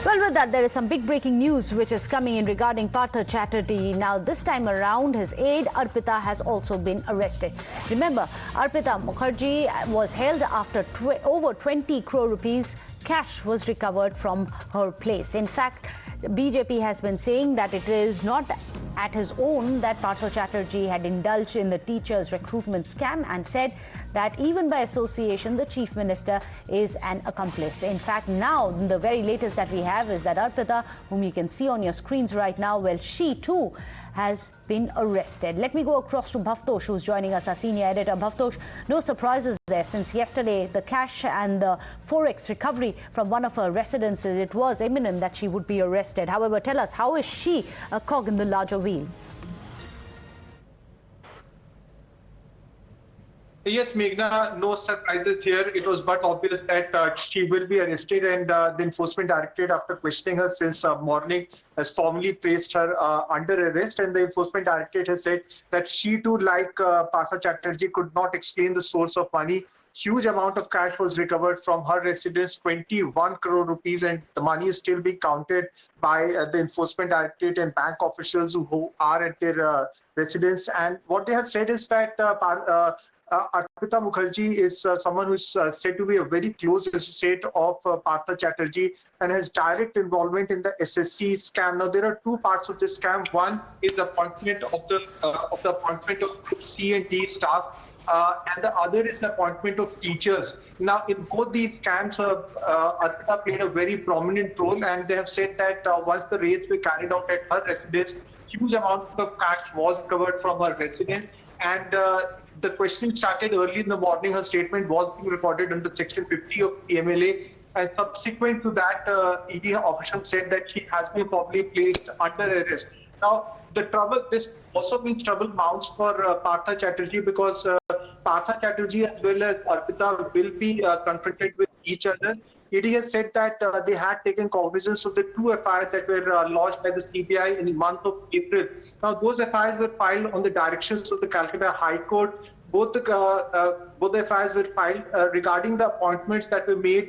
Well, with that, there is some big breaking news which is coming in regarding Partha Chatterjee. Now, this time around, his aide Arpita has also been arrested. Remember, Arpita Mukherjee was held after over 20 crore rupees cash was recovered from her place. In fact, the BJP has been saying that it is not at his own that Partha Chatterjee had indulged in the teachers' recruitment scam and said that even by association, the Chief Minister is an accomplice. In fact, now the very latest that we have is that Arpita, whom you can see on your screens right now, well, she too has been arrested. Let me go across to Bhavtosh, who's joining us, our senior editor. Bhavtosh, no surprises there since yesterday the cash and the forex recovery from one of her residences, it was imminent that she would be arrested. However, tell us, how is she a cog in the larger wheel? Yes, Meghna, no surprises here. It was but obvious that she will be arrested, and the Enforcement Directorate, after questioning her since morning, has formally placed her under arrest. And the Enforcement Directorate has said that she too, like Partha Chatterjee, could not explain the source of money. Huge amount of cash was recovered from her residence, 21 crore rupees, and the money is still being counted by the Enforcement Directorate and bank officials who are at their residence. And what they have said is that Arpita Mukherjee is someone who is said to be a very close associate of Partha Chatterjee and has direct involvement in the SSC scam. Now, there are two parts of this scam. One is the appointment of the appointment of Group C and D staff, and the other is the appointment of teachers. Now, in both these scams, Arpita played a very prominent role, and they have said that once the raids were carried out at her residence, huge amount of cash was recovered from her residence, and the questioning started early in the morning. Her statement was being recorded under Section 50 of PMLA. And subsequent to that, ED officials said that she has been probably placed under arrest. Now, this also means trouble mounts for Partha Chatterjee, because Partha Chatterjee as well as Arpita will be confronted with each other. ED has said that they had taken cognizance of the two FIRs that were lodged by the CBI in the month of April. Now, those FIRs were filed on the directions of the Calcutta High Court. Both the FIRs were filed regarding the appointments that were made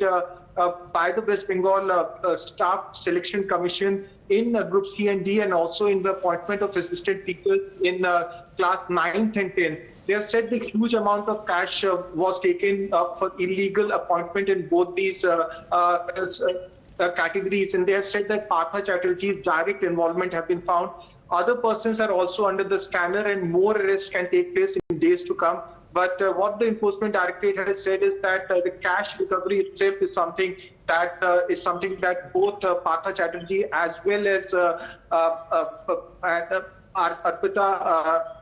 by the West Bengal Staff Selection Commission in Group C and D, and also in the appointment of assistant teachers in class 9th and 10th. They have said the huge amount of cash was taken for illegal appointment in both these categories, and they have said that Partha Chatterjee's direct involvement have been found. Other persons are also under the scanner, and more arrests can take place in days to come. But what the Enforcement Directorate has said is that the cash recovery itself is something that both Partha Chatterjee as well as Arpita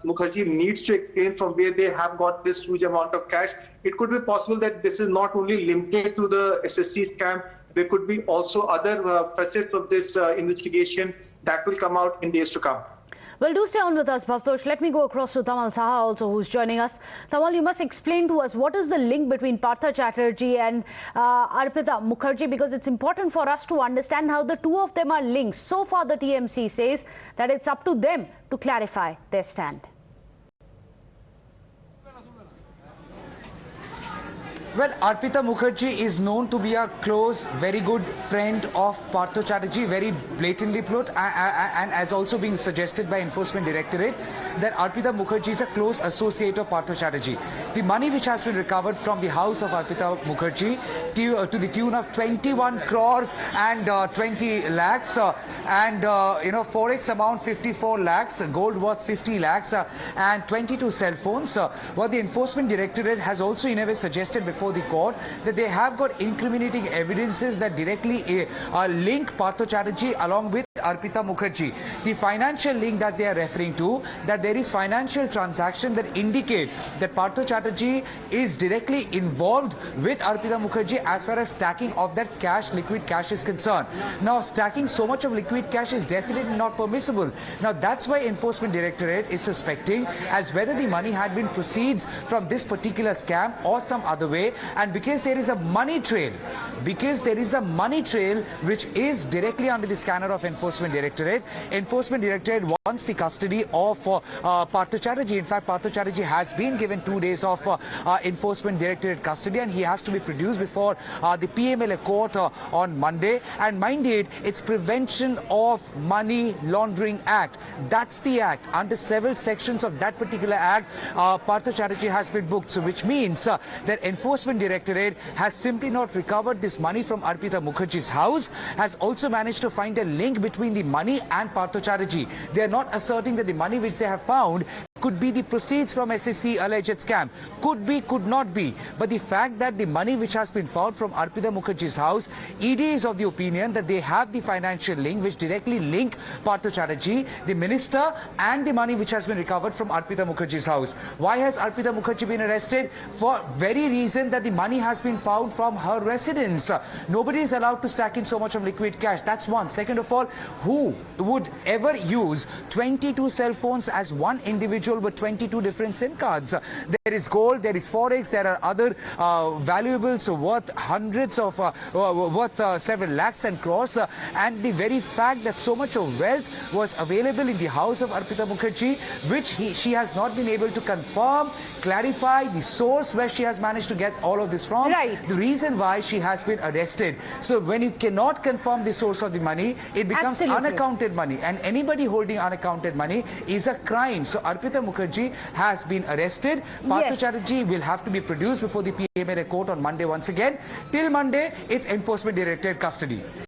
Mukherjee needs to explain from where they have got this huge amount of cash. It could be possible that this is not only limited to the SSC scam. There could be also other facets of this investigation that will come out in days to come. Well, do stay on with us, Bhavtosh. Let me go across to Tamal Saha also, who's joining us. Tamal, you must explain to us what is the link between Partha Chatterjee and Arpita Mukherjee, because it's important for us to understand how the two of them are linked. So far, the TMC says that it's up to them to clarify their stand. Well, Arpita Mukherjee is known to be a close, very good friend of Partha Chatterjee, very blatantly put, and as also being suggested by Enforcement Directorate, that Arpita Mukherjee is a close associate of Partha Chatterjee. The money which has been recovered from the house of Arpita Mukherjee to the tune of 21 crores and 20 lakhs, forex amount 54 lakhs, gold worth 50 lakhs, and 22 cell phones. What the Enforcement Directorate has also in a way suggested before the court that they have got incriminating evidences that directly link Partha Chatterjee along with Arpita Mukherjee. The financial link that they are referring to, that there is financial transaction that indicate that Partha Chatterjee is directly involved with Arpita Mukherjee as far as stacking of that cash, liquid cash is concerned. Now, stacking so much of liquid cash is definitely not permissible. Now, that's why Enforcement Directorate is suspecting as whether the money had been proceeds from this particular scam or some other way, and because there is a money trail, which is directly under the scanner of Enforcement Directorate. Enforcement Directorate wants the custody of Partha Chatterjee. In fact, Partha Chatterjee has been given 2 days of Enforcement Directorate custody, and he has to be produced before the PMLA court on Monday. And mind it, it's Prevention of Money Laundering Act. That's the act. Under several sections of that particular act, Partha Chatterjee has been booked. So which means that Enforcement Directorate has simply not recovered this money from Arpita Mukherjee's house, has also managed to find a link between the money and Partha Chatterjee. They are not asserting that the money which they have found could be the proceeds from SSC alleged scam. Could be, could not be. But the fact that the money which has been found from Arpita Mukherjee's house, ED is of the opinion that they have the financial link which directly link Partha Chatterjee, the minister, and the money which has been recovered from Arpita Mukherjee's house. Why has Arpita Mukherjee been arrested? For very reason that the money has been found from her residence. Nobody is allowed to stack in so much of liquid cash. That's one. Second of all, who would ever use 22 cell phones as one individual with 22 different SIM cards? There is gold, there is forex, there are other valuables worth hundreds of, worth several lakhs and crores. And the very fact that so much of wealth was available in the house of Arpita Mukherjee, which she has not been able to confirm, clarify the source where she has managed to get all of this from. Right. The reason why she has been arrested. So when you cannot confirm the source of the money, it becomes unaccounted money. And anybody holding unaccounted money is a crime. So Arpita Mukherjee has been arrested. Partha Chatterjee will have to be produced before the PMLA court on Monday once again. Till Monday, it's Enforcement Directorate custody.